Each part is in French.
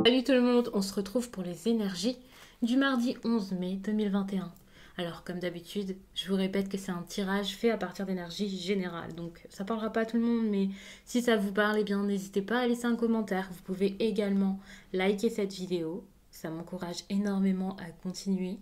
Salut tout le monde, on se retrouve pour les énergies du mardi 11 mai 2021. Alors comme d'habitude, je vous répète que c'est un tirage fait à partir d'énergie générale. Donc ça parlera pas à tout le monde, mais si ça vous parle, eh bien n'hésitez pas à laisser un commentaire. Vous pouvez également liker cette vidéo, ça m'encourage énormément à continuer.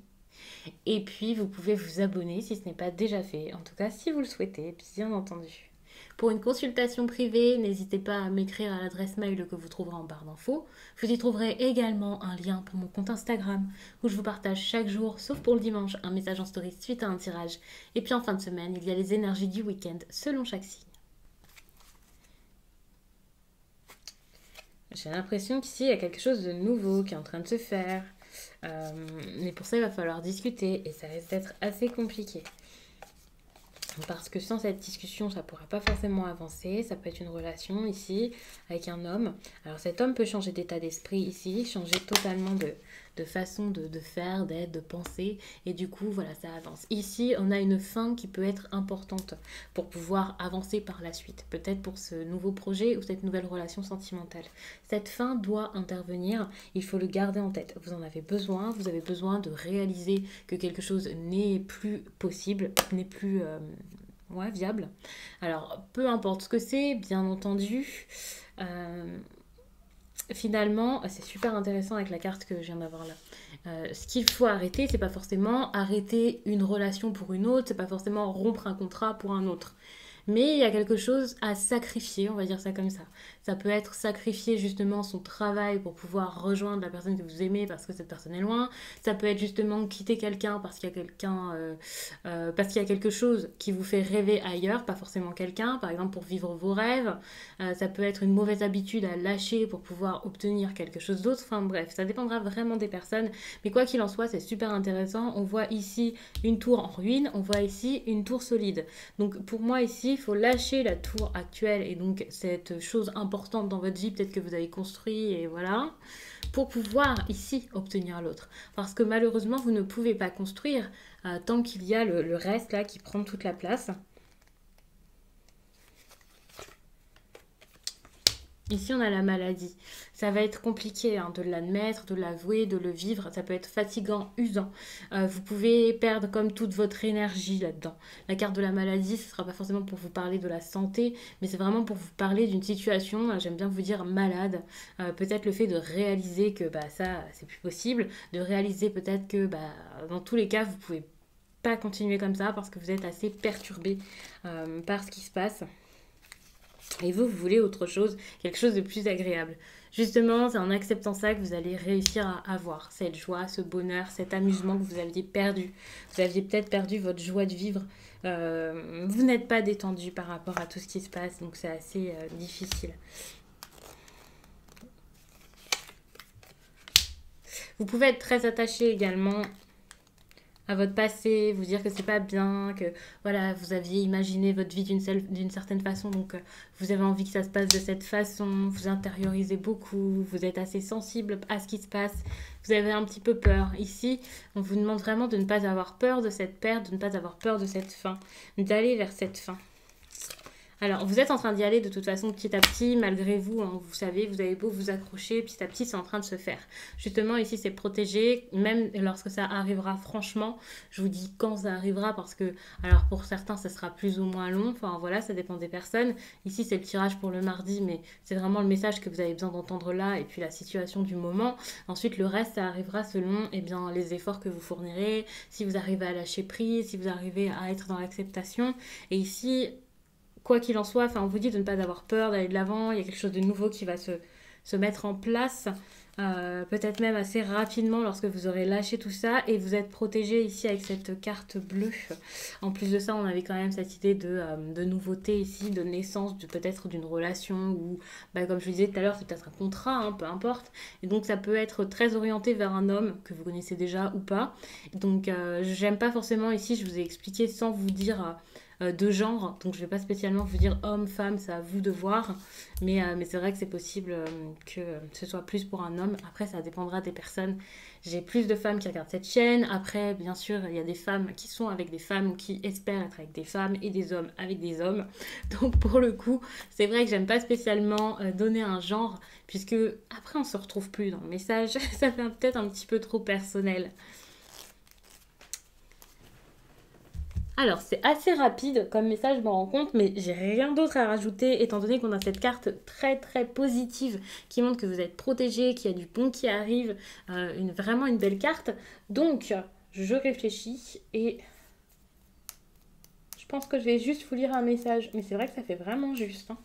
Et puis vous pouvez vous abonner si ce n'est pas déjà fait, en tout cas si vous le souhaitez, bien entendu. Pour une consultation privée, n'hésitez pas à m'écrire à l'adresse mail que vous trouverez en barre d'infos. Vous y trouverez également un lien pour mon compte Instagram où je vous partage chaque jour, sauf pour le dimanche, un message en story suite à un tirage. Et puis en fin de semaine, il y a les énergies du week-end selon chaque signe. J'ai l'impression qu'ici, il y a quelque chose de nouveau qui est en train de se faire. Mais pour ça, il va falloir discuter et ça risque d'être assez compliqué. Parce que sans cette discussion, ça ne pourra pas forcément avancer. Ça peut être une relation ici avec un homme. Alors cet homme peut changer d'état d'esprit ici, changer totalement de façon de faire, d'être, de penser. Et du coup, voilà, ça avance. Ici, on a une fin qui peut être importante pour pouvoir avancer par la suite. Peut-être pour ce nouveau projet ou cette nouvelle relation sentimentale. Cette fin doit intervenir. Il faut le garder en tête. Vous en avez besoin. Vous avez besoin de réaliser que quelque chose n'est plus possible, n'est plus... viable. Alors, peu importe ce que c'est, bien entendu. Finalement, c'est super intéressant avec la carte que je viens d'avoir là. Ce qu'il faut arrêter, c'est pas forcément arrêter une relation pour une autre, c'est pas forcément rompre un contrat pour un autre. Mais il y a quelque chose à sacrifier, on va dire ça comme ça. Ça peut être sacrifier justement son travail pour pouvoir rejoindre la personne que vous aimez parce que cette personne est loin. Ça peut être justement quitter quelqu'un parce qu'il y a parce qu'il y a quelque chose qui vous fait rêver ailleurs, pas forcément quelqu'un, par exemple pour vivre vos rêves. Ça peut être une mauvaise habitude à lâcher pour pouvoir obtenir quelque chose d'autre. Enfin bref, ça dépendra vraiment des personnes. Mais quoi qu'il en soit, c'est super intéressant. On voit ici une tour en ruine, on voit ici une tour solide. Donc pour moi ici, il faut lâcher la tour actuelle et donc cette chose importante dans votre vie, peut-être que vous avez construit et voilà, pour pouvoir ici obtenir l'autre. Parce que malheureusement, vous ne pouvez pas construire tant qu'il y a le reste là qui prend toute la place. Ici, on a la maladie. Ça va être compliqué de l'admettre, de l'avouer, de le vivre. Ça peut être fatigant, usant. Vous pouvez perdre comme toute votre énergie là-dedans. La carte de la maladie, ce ne sera pas forcément pour vous parler de la santé, mais c'est vraiment pour vous parler d'une situation, j'aime bien vous dire malade. Peut-être le fait de réaliser que ça, c'est plus possible. De réaliser peut-être que dans tous les cas, vous pouvez pas continuer comme ça parce que vous êtes assez perturbé par ce qui se passe. Et vous voulez autre chose, quelque chose de plus agréable. Justement, c'est en acceptant ça que vous allez réussir à avoir cette joie, ce bonheur, cet amusement que vous aviez perdu. Vous aviez peut-être perdu votre joie de vivre. Vous n'êtes pas détendu par rapport à tout ce qui se passe, donc c'est assez difficile. Vous pouvez être très attaché également à votre passé, vous dire que c'est pas bien, que voilà, vous aviez imaginé votre vie d'une certaine façon, donc vous avez envie que ça se passe de cette façon, vous intériorisez beaucoup, vous êtes assez sensible à ce qui se passe, vous avez un petit peu peur. Ici, on vous demande vraiment de ne pas avoir peur de cette perte, de ne pas avoir peur de cette fin, d'aller vers cette fin. Alors, vous êtes en train d'y aller de toute façon petit à petit, malgré vous, vous savez, vous avez beau vous accrocher, petit à petit, c'est en train de se faire. Justement, ici, c'est protégé, même lorsque ça arrivera, franchement, je vous dis quand ça arrivera, parce que, alors pour certains, ça sera plus ou moins long, enfin voilà, ça dépend des personnes. Ici, c'est le tirage pour le mardi, mais c'est vraiment le message que vous avez besoin d'entendre là, et puis la situation du moment. Ensuite, le reste, ça arrivera selon les efforts que vous fournirez, si vous arrivez à lâcher prise, si vous arrivez à être dans l'acceptation. Et ici, quoi qu'il en soit, on vous dit de ne pas avoir peur, d'aller de l'avant. Il y a quelque chose de nouveau qui va se mettre en place, peut-être même assez rapidement lorsque vous aurez lâché tout ça et vous êtes protégé ici avec cette carte bleue. En plus de ça, on avait quand même cette idée de nouveauté ici, de naissance peut-être d'une relation ou, comme je vous disais tout à l'heure, c'est peut-être un contrat, peu importe. Et donc ça peut être très orienté vers un homme que vous connaissez déjà ou pas. Donc j'aime pas forcément ici, je vous ai expliqué sans vous dire de genre. Donc je vais pas spécialement vous dire homme, femme, c'est à vous de voir. Mais c'est vrai que c'est possible que ce soit plus pour un homme. Après, ça dépendra des personnes. J'ai plus de femmes qui regardent cette chaîne. Après, bien sûr, il y a des femmes qui sont avec des femmes ou qui espèrent être avec des femmes et des hommes avec des hommes. Donc pour le coup, c'est vrai que j'aime pas spécialement donner un genre, puisque après on se retrouve plus dans le message. Ça fait peut-être un petit peu trop personnel. Alors, c'est assez rapide comme message, je m'en rends compte, mais j'ai rien d'autre à rajouter étant donné qu'on a cette carte très très positive qui montre que vous êtes protégé, qu'il y a du bon qui arrive, vraiment une belle carte. Donc, je réfléchis et je pense que je vais juste vous lire un message. Mais c'est vrai que ça fait vraiment juste, hein.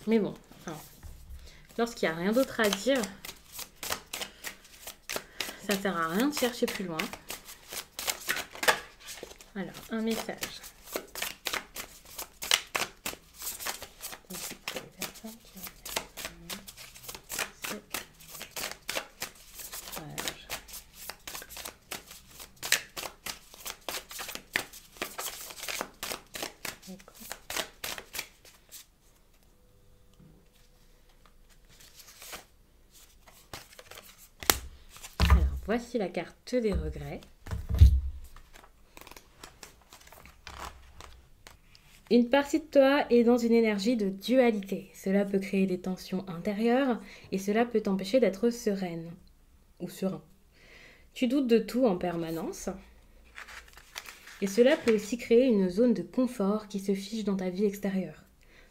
Mais bon, alors, lorsqu'il n'y a rien d'autre à dire, ça sert à rien de chercher plus loin. Alors, un message. Alors, voici la carte des regrets. Une partie de toi est dans une énergie de dualité. Cela peut créer des tensions intérieures et cela peut t'empêcher d'être sereine ou serein. Tu doutes de tout en permanence et cela peut aussi créer une zone de confort qui se fiche dans ta vie extérieure.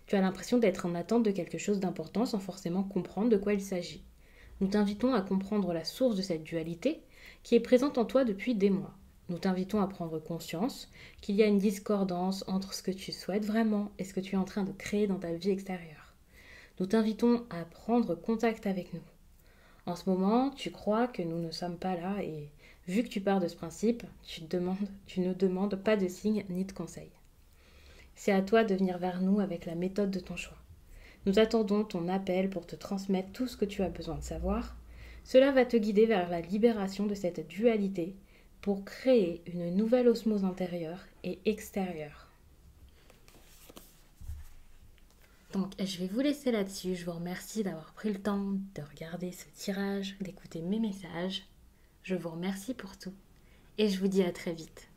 Tu as l'impression d'être en attente de quelque chose d'important sans forcément comprendre de quoi il s'agit. Nous t'invitons à comprendre la source de cette dualité qui est présente en toi depuis des mois. Nous t'invitons à prendre conscience qu'il y a une discordance entre ce que tu souhaites vraiment et ce que tu es en train de créer dans ta vie extérieure. Nous t'invitons à prendre contact avec nous. En ce moment, tu crois que nous ne sommes pas là et vu que tu pars de ce principe, tu ne demandes pas de signes ni de conseils. C'est à toi de venir vers nous avec la méthode de ton choix. Nous attendons ton appel pour te transmettre tout ce que tu as besoin de savoir. Cela va te guider vers la libération de cette dualité pour créer une nouvelle osmose intérieure et extérieure. Donc, je vais vous laisser là-dessus. Je vous remercie d'avoir pris le temps de regarder ce tirage, d'écouter mes messages. Je vous remercie pour tout et je vous dis à très vite.